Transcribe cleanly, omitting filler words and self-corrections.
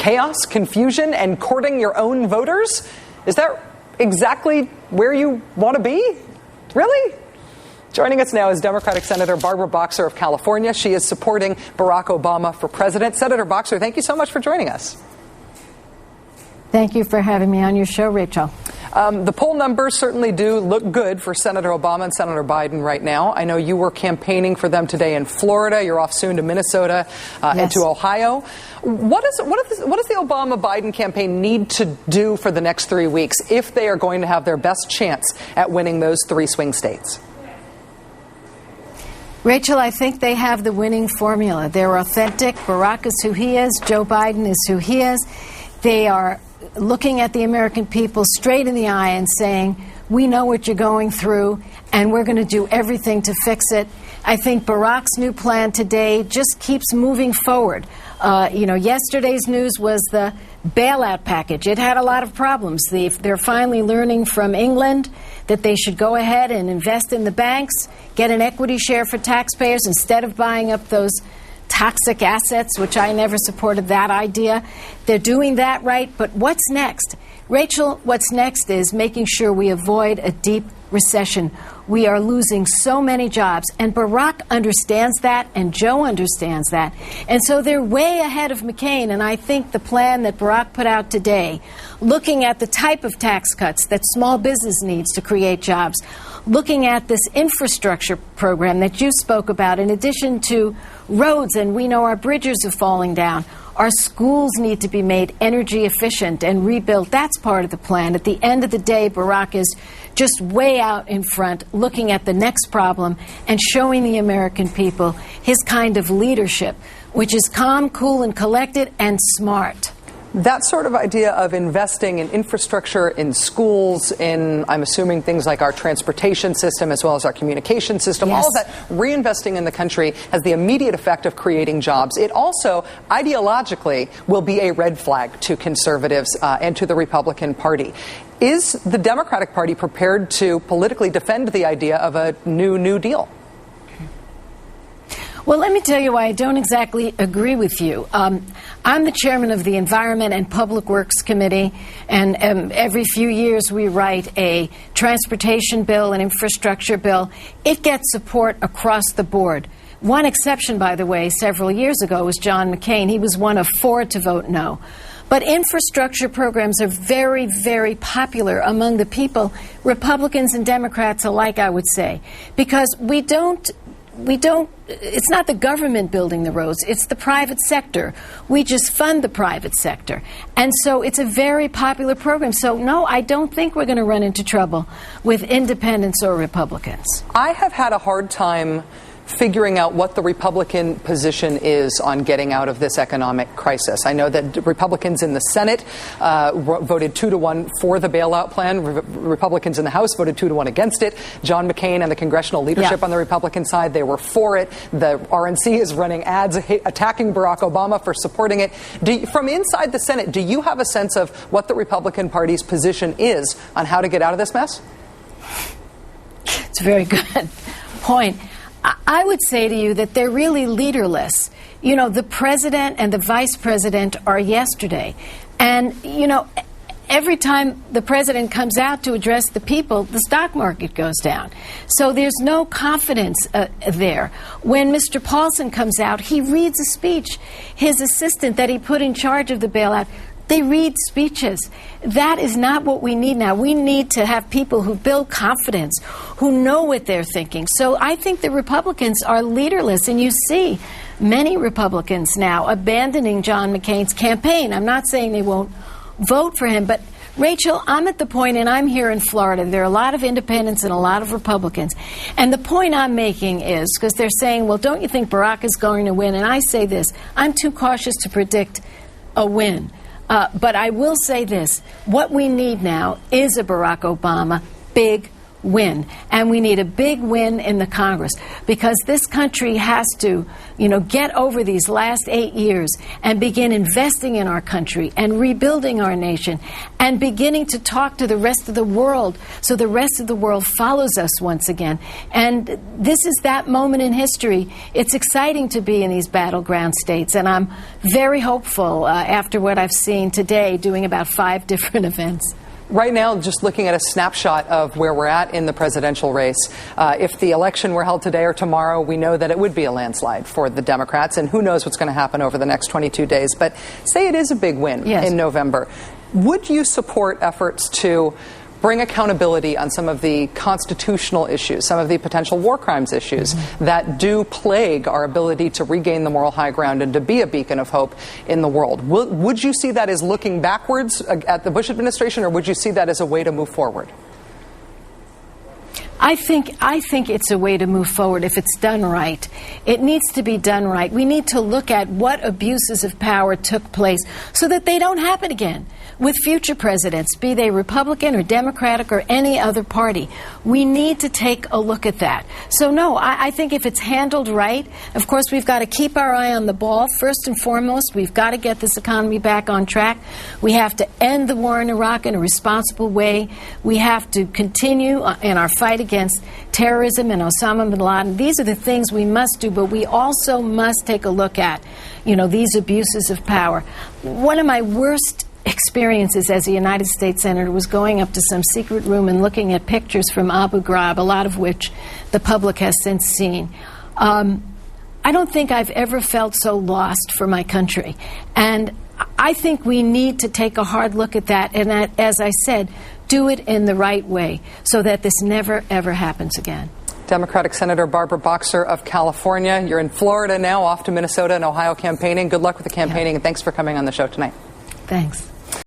chaos, confusion, and courting your own voters? Is that exactly where you want to be? Really? Joining us now is Democratic Senator Barbara Boxer of California. She is supporting Barack Obama for president. Senator Boxer, thank you so much for joining us. Thank you for having me on your show, Rachel. The poll numbers certainly do look good for Senator Obama and Senator Biden right now. I know you were campaigning for them today in Florida. You're off soon to Minnesota and to Ohio. What does the Obama-Biden campaign need to do for the next 3 weeks if they are going to have their best chance at winning those 3 swing states? Rachel, I think they have the winning formula. They're authentic. Barack is who he is. Joe Biden is who he is. They are looking at the American people straight in the eye and saying, we know what you're going through, and we're going to do everything to fix it. I think Barack's new plan today just keeps moving forward. Yesterday's news was the bailout package. It had a lot of problems. They're finally learning from England that they should go ahead and invest in the banks, get an equity share for taxpayers instead of buying up those toxic assets, which I never supported that idea. They're doing that right, but what's next? Rachel, what's next is making sure we avoid a deep recession. We are losing so many jobs, and Barack understands that, and Joe understands that. And so they're way ahead of McCain, and I think the plan that Barack put out today, looking at the type of tax cuts that small business needs to create jobs, looking at this infrastructure program that you spoke about, in addition to roads, and we know our bridges are falling down. Our schools need to be made energy efficient and rebuilt. That's part of the plan. At the end of the day, Barack is just way out in front, looking at the next problem and showing the American people his kind of leadership, which is calm, cool, and collected and smart. That sort of idea of investing in infrastructure, in schools, in, I'm assuming, things like our transportation system as well as our communication system, yes. All of that reinvesting in the country has the immediate effect of creating jobs. It also, ideologically, will be a red flag to conservatives and to the Republican Party. Is the Democratic Party prepared to politically defend the idea of a New Deal? Well, let me tell you why I don't exactly agree with you. I'm the chairman of the Environment and Public Works Committee, and every few years we write a transportation bill, an infrastructure bill. It gets support across the board. One exception, by the way, several years ago was John McCain. He was one of 4 to vote no. But infrastructure programs are very, very popular among the people, Republicans and Democrats alike, I would say, because it's not the government building the roads, it's the private sector. We just fund the private sector. And so it's a very popular program. So no, I don't think we're going to run into trouble with independents or Republicans. I have had a hard time figuring out what the Republican position is on getting out of this economic crisis. I know that Republicans in the Senate voted 2-1 for the bailout plan. Republicans in the House voted 2-1 against it. John McCain and the congressional leadership on the Republican side, they were for it. The RNC is running ads attacking Barack Obama for supporting it. From inside the Senate, do you have a sense of what the Republican Party's position is on how to get out of this mess? It's a very good point. I would say to you that they're really leaderless. You know, the president and the vice president are yesterday. And, every time the president comes out to address the people, the stock market goes down. So there's no confidence there. When Mr. Paulson comes out, he reads a speech. His assistant that he put in charge of the bailout, they read speeches. That is not what we need now. We need to have people who build confidence, who know what they're thinking. So I think the Republicans are leaderless, and you see many Republicans now abandoning John McCain's campaign. I'm not saying they won't vote for him, but Rachel, I'm at the point, and I'm here in Florida, there are a lot of independents and a lot of Republicans. And the point I'm making is, because they're saying, well, don't you think Barack is going to win? And I say this, I'm too cautious to predict a win. But I will say this, what we need now is a Barack Obama, big, win. And we need a big win in the Congress, because this country has to, get over these last 8 years and begin investing in our country and rebuilding our nation and beginning to talk to the rest of the world so the rest of the world follows us once again. And this is that moment in history. It's exciting to be in these battleground states, and I'm very hopeful after what I've seen today, doing about 5 different events. Right now, just looking at a snapshot of where we're at in the presidential race, if the election were held today or tomorrow, we know that it would be a landslide for the Democrats, and who knows what's going to happen over the next 22 days. But say it is a big win in November. Would you support efforts to bring accountability on some of the constitutional issues, some of the potential war crimes issues that do plague our ability to regain the moral high ground and to be a beacon of hope in the world? Would you see that as looking backwards at the Bush administration, or would you see that as a way to move forward? I think it's a way to move forward if it's done right. It needs to be done right. We need to look at what abuses of power took place so that they don't happen again with future presidents, be they Republican or Democratic or any other party. We need to take a look at that. So no, I think if it's handled right, of course we've got to keep our eye on the ball. First and foremost, we've got to get this economy back on track. We have to end the war in Iraq in a responsible way. We have to continue in our fight against terrorism and Osama bin Laden. These are the things we must do, but we also must take a look at, these abuses of power. One of my worst experiences as a United States Senator was going up to some secret room and looking at pictures from Abu Ghraib, a lot of which the public has since seen. I don't think I've ever felt so lost for my country. And I think we need to take a hard look at that and, as I said, do it in the right way so that this never, ever happens again. Democratic Senator Barbara Boxer of California. You're in Florida now, off to Minnesota and Ohio campaigning. Good luck with the campaigning, and thanks for coming on the show tonight. Thanks.